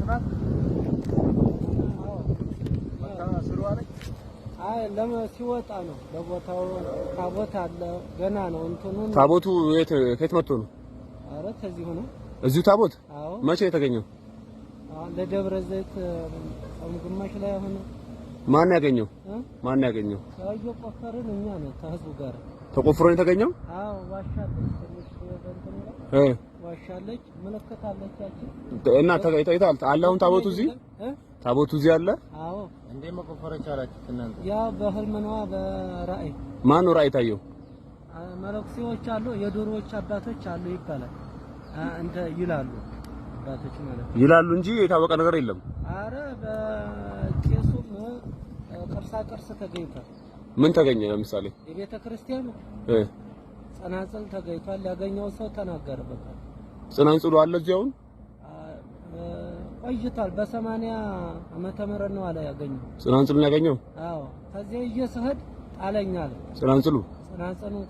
ናት። አይ ሲወጣ ነው ለቦታው ታቦት አለ ገና ነው እንትኑ ታቦቱ ከየት መጥቶ ነው? አረ ከዚህ ሆነ እዚሁ ታቦት አዎ መቼ የተገኘው? ለደብረ ዘይት ግማሽ ላይ ሆነ። ማን ያገኘው? ማን ያገኘው? ያው ቆፈርን እኛ ነው ከህዝቡ ጋር ተቆፍሮ ነው የተገኘው? አዎ ዋሻለች ትንሽ ዋሻለች ምልክት አለቻችን እና ተገኝታል አለ። አሁን ታቦቱ እዚህ ታቦቱ እዚህ አለ። አዎ እንዴ መቆፈር ቻላችሁ እናንተ? ያው በህልም ነው በራእይ። ማን ነው ራእይ ታየው? መለክሲዎች አሉ የዶሮዎች አባቶች አሉ ይባላል እንደ ይላሉ አባቶች ማለት ይላሉ እንጂ የታወቀ ነገር የለም። አረ በቄሱም ቅርሳ ቅርስ ተገኝቷል። ምን ተገኘ? ለምሳሌ የቤተ ክርስቲያኑ ጸናጽል ተገኝቷል። ያገኘው ሰው ተናገረ። በቃ ጸናጽሉ አለ እዚያው ቆይቷል። በ80 ዓመተ ምህረት ነው አለ ያገኘው። ጸናጽሉን ያገኘው? አዎ ከዚህ እየሰህድ ጣለኛል። ጸናጽሉን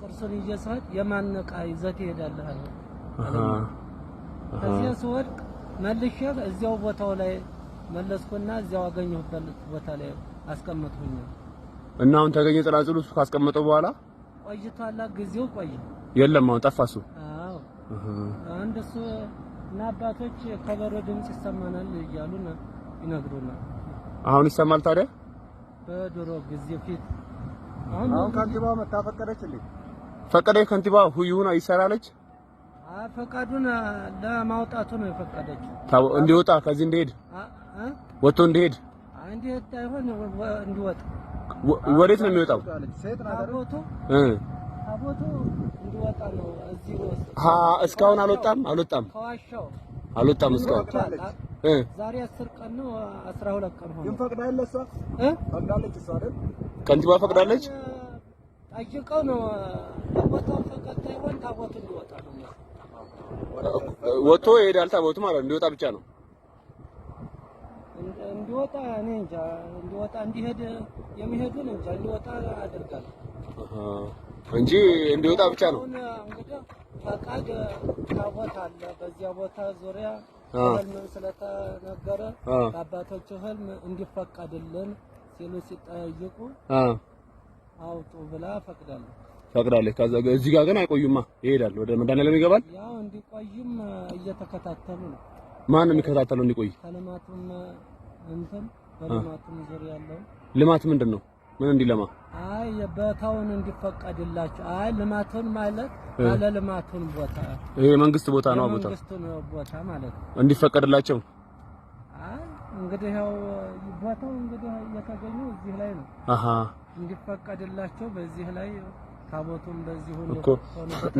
ቅርሱን እየሰህድ የማነቃ ይዘት ይሄዳል አለ። ከዚህ ስወድቅ መልሼ እዚያው ቦታው ላይ መለስኩና እዚያው አገኘሁበት ቦታ ላይ አስቀመጥኩኝ። እና አሁን ተገኘ ጸናጽሉ ካስቀመጠው በኋላ ቆይቷል። ጊዜው ቆየ የለም አሁን ጠፋሱ። አዎ አንደሱ እና አባቶች ከበሮ ድምጽ ይሰማናል እያሉ ይነግሩናል። አሁን ይሰማል ታዲያ? በድሮ ጊዜ ፊት አሁን ከንቲባው መታፈቀደችልኝ ፈቀደች። ከንቲባው ሁዩና ይሰራለች። ፈቃዱን ለማውጣቱ ነው የፈቀደችው። እንዲወጣ ከዚህ እንዲሄድ ወጥቶ እንዲሄድ አይሆን እንዲወጣ። ወዴት ነው የሚወጣው? ታቦቱ እንዲወጣ ነው። እዚህ እስካሁን አልወጣም ከዋሻው አልወጣም እስካሁን። ዛሬ 10 ቀን ነው 12 ቀን ሆነ። ፈቅዳለች ፈቅዳለች እሷ አይደል? ከንቲባ ፈቅዳለች። ጠይቀው ነው ቦታው ፈቀደ ይሆን ታቦቱ እንዲወጣ ነው። ወጥቶ ይሄዳል ታቦቱ ማለት እንዲወጣ ብቻ ነው። እንዲወጣ እኔ እንጃ እንዲወጣ እንዲሄድ የሚሄዱን እንጃ እንዲወጣ አደርጋለሁ እንጂ እንዲወጣ ብቻ ነው። እንግዲህ ፈቃድ ታቦት አለ በዚያ ቦታ ዙሪያ ህልም ስለተነገረ አባቶቹ ህልም እንዲፈቀድልን ሲሉ ሲጠይቁ አውጡ ብላ ፈቅዳለች። ከዛ እዚህ ጋር ግን አይቆዩማ ይሄዳል። ወደ መድኃኒዓለም ይገባል። ያው እንዲቆይም እየተከታተሉ ነው። ማን ነው የሚከታተለው እንዲቆይ? ከልማቱም እንትን በልማቱም ዙሪያ ያለው ልማት ምንድን ነው? ምን እንዲለማ? አይ ቦታውን እንዲፈቀድላቸው። አይ ልማቱን ማለት ያለ ልማቱን ቦታ ይሄ መንግስት ቦታ ነው። መንግስቱን ቦታ ማለት ነው እንዲፈቀድላቸው። አይ እንግዲህ ያው ቦታው እንግዲህ የተገኘው እዚህ ላይ ነው። እንዲፈቀድላቸው በዚህ ላይ ታቦቱን በዚህ ሁሉ እኮ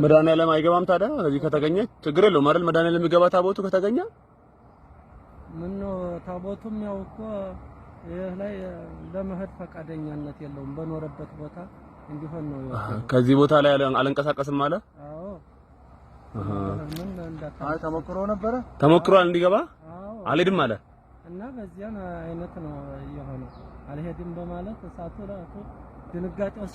መድኃኒዓለም አይገባም ታዲያ? እዚህ ከተገኘ ችግር የለውም አይደል? መድኃኒዓለም የሚገባ ታቦቱ ከተገኘ ምን ነው ታቦቱም ያው እኮ ይህ ላይ ለመሄድ ፈቃደኛነት የለውም። በኖረበት ቦታ እንዲሆን ነው ያለው። ከዚህ ቦታ ላይ አልንቀሳቀስም አለ። አዎ አይ ተሞክሯል እንዲገባ አልሄድም አለ እና በዚያን አይነት ነው የሆነው። አልሄድም በማለት እሳቱ ድንጋጤው